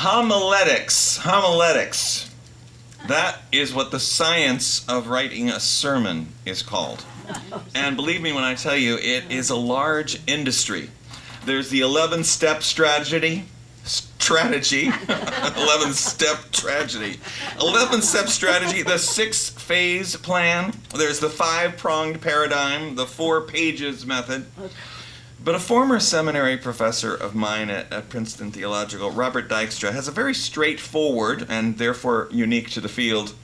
Homiletics. Homiletics. That is what the science of writing a sermon is called. And believe me when I tell you, it is a large industry. There's the 11-step strategy. 11-step tragedy. 11-step strategy, the 6-phase plan. There's the 5-pronged paradigm, the 4 pages method. But a former seminary professor of mine at Princeton Theological, Robert Dykstra, has a very straightforward, and therefore unique to the field,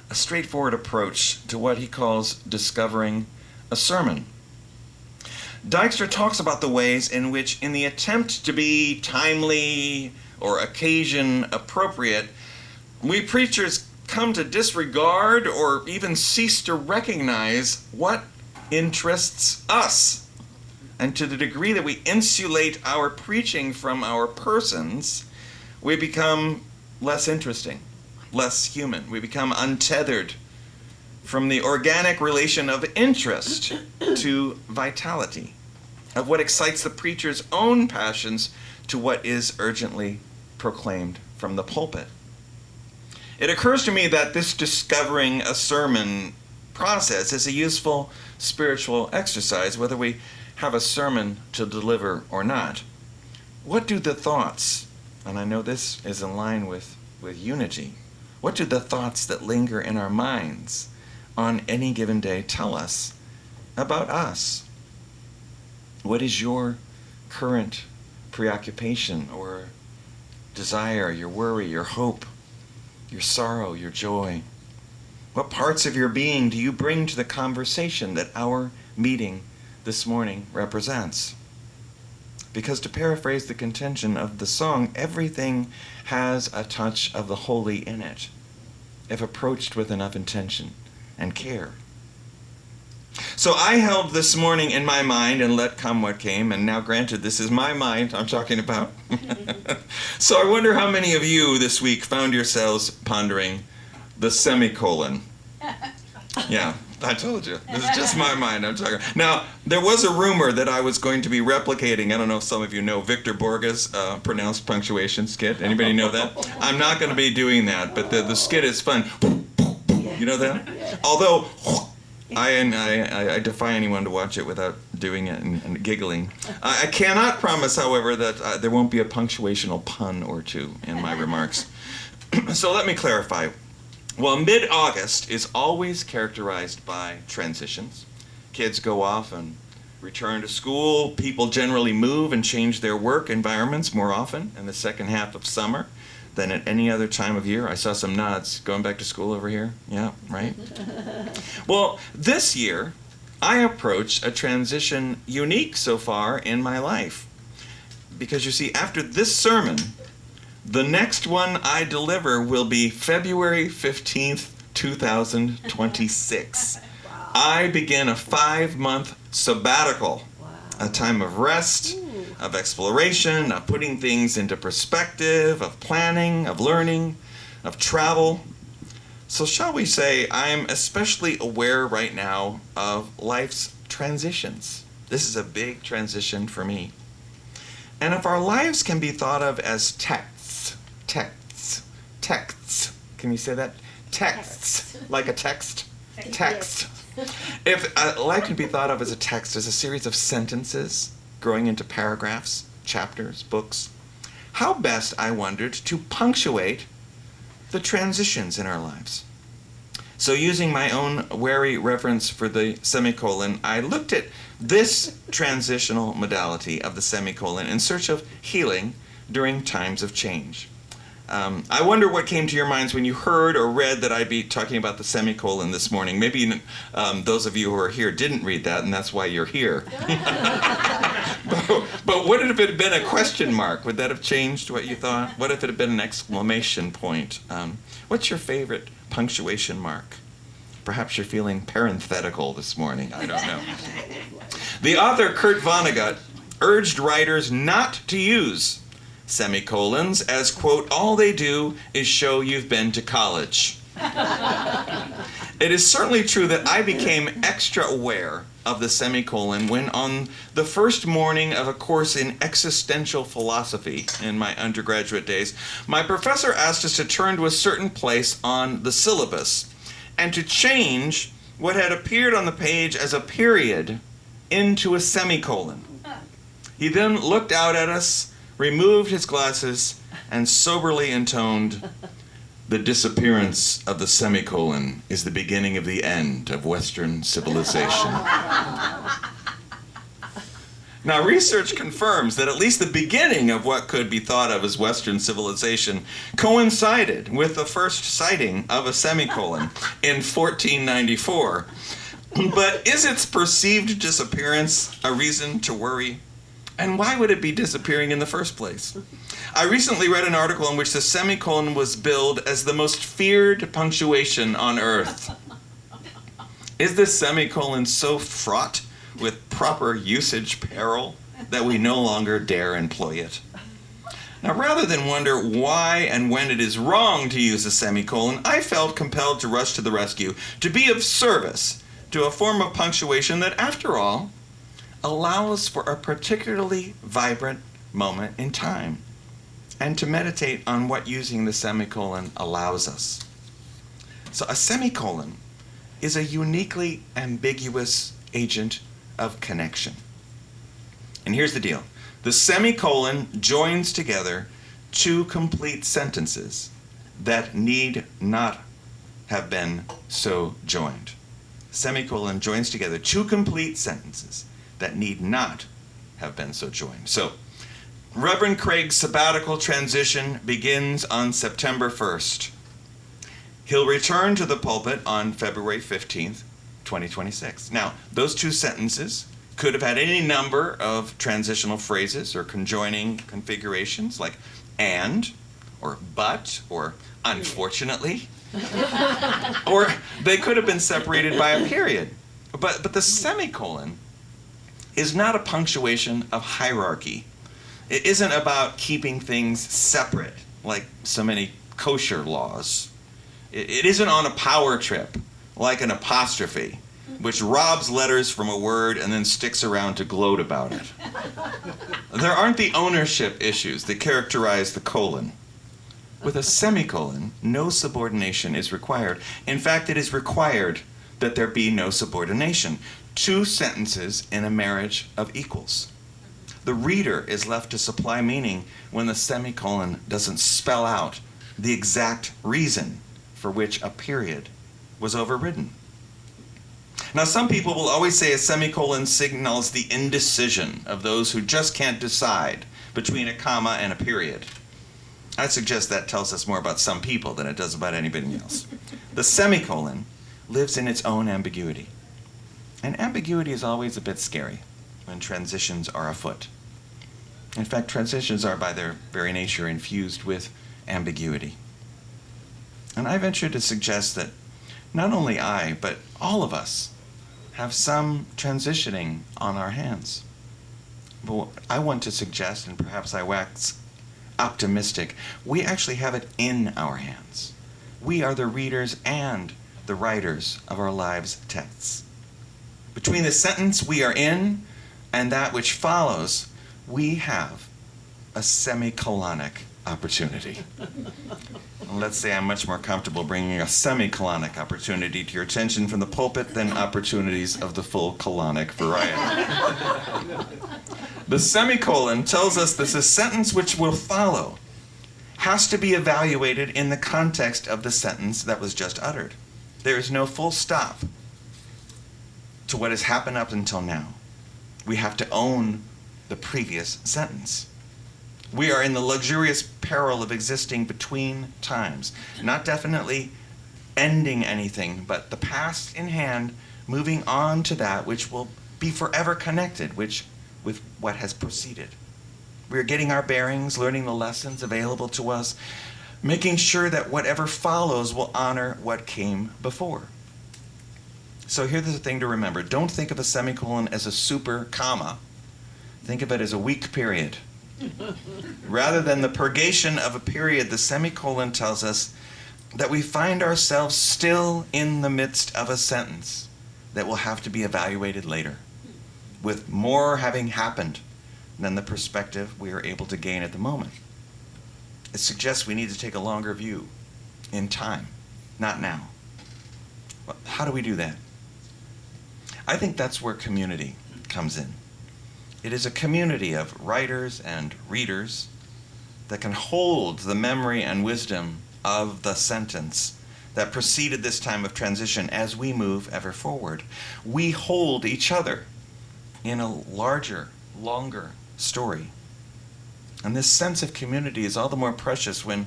a straightforward approach to what he calls discovering a sermon. Dykstra talks about the ways in which, in the attempt to be timely or occasion appropriate, we preachers come to disregard or even cease to recognize what interests us. And to the degree that we insulate our preaching from our persons, we become less interesting, less human. We become untethered from the organic relation of interest to vitality, of what excites the preacher's own passions to what is urgently proclaimed from the pulpit. It occurs to me that this discovering a sermon process is a useful spiritual exercise, whether we have a sermon to deliver or not. What do the thoughts, and I know this is in line with unity, what do the thoughts that linger in our minds on any given day tell us about us? What is your current preoccupation or desire, your worry, your hope, your sorrow, your joy? What parts of your being do you bring to the conversation that our meeting this morning represents? Because, to paraphrase the contention of the song, everything has a touch of the holy in it, if approached with enough intention and care. So I held this morning in my mind and let come what came, and now granted this is my mind I'm talking about. So I wonder how many of you this week found yourselves pondering the semicolon. Yeah, I told you. This is just my mind I'm talking. Now, there was a rumor that I was going to be replicating, I don't know if some of you know Victor Borge's pronounced punctuation skit. Anybody know that? I'm not going to be doing that, but the skit is fun. You know that? Although, I defy anyone to watch it without doing it and giggling. I cannot promise, however, that there won't be a punctuational pun or two in my remarks. So let me clarify. Well, mid-August is always characterized by transitions. Kids go off and return to school. People generally move and change their work environments more often in the second half of summer than at any other time of year. I saw some nods. Going back to school over here? Yeah, right? Well, this year, I approach a transition unique so far in my life. Because you see, after this sermon, the next one I deliver will be February 15th, 2026. Wow. I begin a 5-month sabbatical, a time of rest, of exploration, of putting things into perspective, of planning, of learning, of travel. So shall we say, I'm especially aware right now of life's transitions. This is a big transition for me. And if our lives can be thought of as texts, can you say that? Texts, like a text? Text. If life can be thought of as a text, as a series of sentences growing into paragraphs, chapters, books, how best, I wondered, to punctuate the transitions in our lives. So using my own wary reverence for the semicolon, I looked at this transitional modality of the semicolon in search of healing during times of change. I wonder what came to your minds when you heard or read that I'd be talking about the semicolon this morning. Maybe those of you who are here didn't read that, and that's why you're here. But what if it had been a question mark? Would that have changed what you thought? What if it had been an exclamation point? What's your favorite punctuation mark? Perhaps you're feeling parenthetical this morning. I don't know. The author, Kurt Vonnegut, urged writers not to use semicolons as, quote, all they do is show you've been to college. It is certainly true that I became extra aware of the semicolon when, on the first morning of a course in existential philosophy in my undergraduate days, my professor asked us to turn to a certain place on the syllabus and to change what had appeared on the page as a period into a semicolon. He then looked out at us, removed his glasses, and soberly intoned, "The disappearance of the semicolon is the beginning of the end of Western civilization." Now, research confirms that at least the beginning of what could be thought of as Western civilization coincided with the first sighting of a semicolon in 1494. But is its perceived disappearance a reason to worry? And why would it be disappearing in the first place? I recently read an article in which the semicolon was billed as the most feared punctuation on earth. Is the semicolon so fraught with proper usage peril that we no longer dare employ it? Now, rather than wonder why and when it is wrong to use a semicolon, I felt compelled to rush to the rescue, to be of service to a form of punctuation that, after all, allows for a particularly vibrant moment in time, and to meditate on what using the semicolon allows us. So a semicolon is a uniquely ambiguous agent of connection. And here's the deal. The semicolon joins together two complete sentences that need not have been so joined. Semicolon joins together two complete sentences that need not have been so joined. So, Reverend Craig's sabbatical transition begins on September 1st. He'll return to the pulpit on February 15th, 2026. Now, those two sentences could have had any number of transitional phrases or conjoining configurations like and, or but, or unfortunately. Or they could have been separated by a period. But the semicolon is not a punctuation of hierarchy. It isn't about keeping things separate, like so many kosher laws. It isn't on a power trip, like an apostrophe, which robs letters from a word and then sticks around to gloat about it. There aren't the ownership issues that characterize the colon. With a semicolon, no subordination is required. In fact, it is required that there be no subordination. Two sentences in a marriage of equals. The reader is left to supply meaning when the semicolon doesn't spell out the exact reason for which a period was overridden. Now, some people will always say a semicolon signals the indecision of those who just can't decide between a comma and a period. I suggest that tells us more about some people than it does about anybody else. The semicolon lives in its own ambiguity. And ambiguity is always a bit scary when transitions are afoot. In fact, transitions are by their very nature infused with ambiguity. And I venture to suggest that not only I, but all of us have some transitioning on our hands. But what I want to suggest, and perhaps I wax optimistic, we actually have it in our hands. We are the readers and the writers of our lives' texts. Between the sentence we are in and that which follows, we have a semicolonic opportunity. Let's say I'm much more comfortable bringing a semicolonic opportunity to your attention from the pulpit than opportunities of the full colonic variety. The semicolon tells us that the sentence which will follow has to be evaluated in the context of the sentence that was just uttered. There is no full stop to what has happened up until now. We have to own the previous sentence. We are in the luxurious peril of existing between times, not definitely ending anything, but the past in hand, moving on to that which will be forever connected with what has preceded. We are getting our bearings, learning the lessons available to us, making sure that whatever follows will honor what came before. So here's the thing to remember. Don't think of a semicolon as a super comma. Think of it as a weak period. Rather than the purgation of a period, the semicolon tells us that we find ourselves still in the midst of a sentence, that will have to be evaluated later, with more having happened than the perspective we are able to gain at the moment. It suggests we need to take a longer view in time, not now. Well, how do we do that? I think that's where community comes in. It is a community of writers and readers that can hold the memory and wisdom of the sentence that preceded this time of transition as we move ever forward. We hold each other in a larger, longer story. And this sense of community is all the more precious when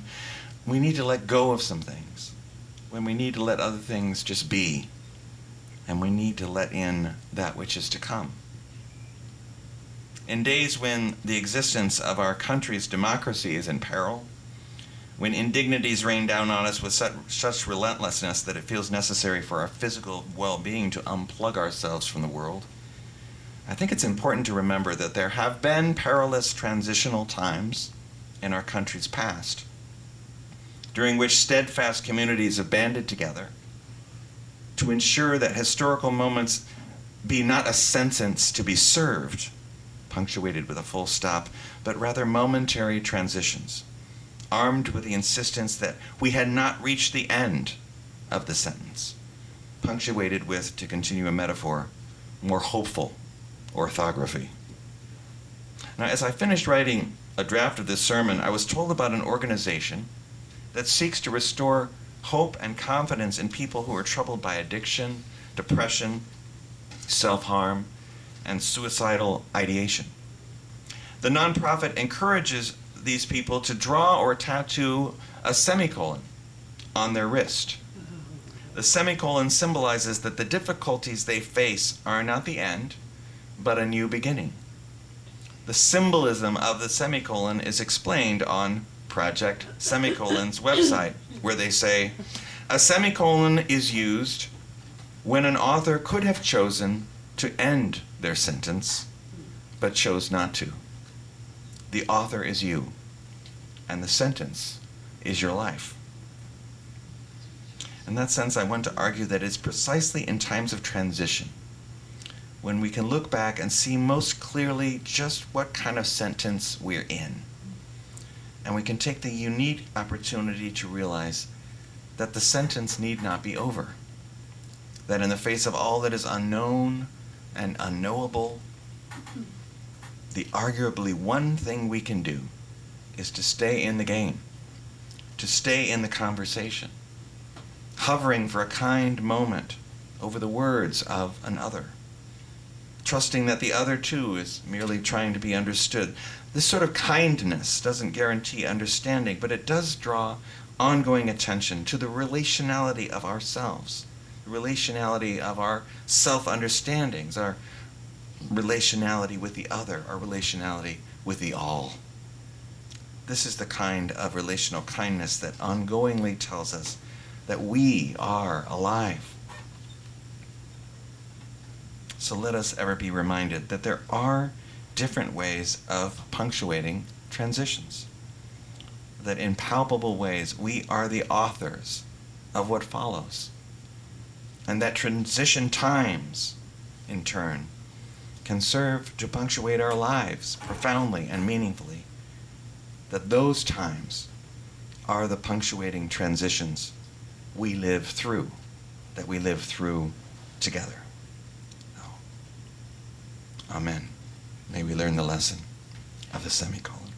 we need to let go of some things, when we need to let other things just be, and we need to let in that which is to come. In days when the existence of our country's democracy is in peril, when indignities rain down on us with such relentlessness that it feels necessary for our physical well-being to unplug ourselves from the world, I think it's important to remember that there have been perilous transitional times in our country's past, during which steadfast communities have banded together to ensure that historical moments be not a sentence to be served, punctuated with a full stop, but rather momentary transitions, armed with the insistence that we had not reached the end of the sentence, punctuated with, to continue a metaphor, more hopeful orthography. Now, as I finished writing a draft of this sermon, I was told about an organization that seeks to restore hope and confidence in people who are troubled by addiction, depression, self-harm, and suicidal ideation. The nonprofit encourages these people to draw or tattoo a semicolon on their wrist. The semicolon symbolizes that the difficulties they face are not the end, but a new beginning. The symbolism of the semicolon is explained on Project Semicolon's website, where they say, a semicolon is used when an author could have chosen to end their sentence, but chose not to. The author is you, and the sentence is your life. In that sense, I want to argue that it's precisely in times of transition when we can look back and see most clearly just what kind of sentence we're in. And we can take the unique opportunity to realize that the sentence need not be over. That in the face of all that is unknown and unknowable, the arguably one thing we can do is to stay in the game, to stay in the conversation, hovering for a kind moment over the words of another, trusting that the other too is merely trying to be understood. This sort of kindness doesn't guarantee understanding, but it does draw ongoing attention to the relationality of ourselves, the relationality of our self-understandings, our relationality with the other, our relationality with the all. This is the kind of relational kindness that ongoingly tells us that we are alive. So let us ever be reminded that there are different ways of punctuating transitions, that in palpable ways we are the authors of what follows, and that transition times, in turn, can serve to punctuate our lives profoundly and meaningfully, that those times are the punctuating transitions we live through, that we live through together. Amen. May we learn the lesson of the semicolon.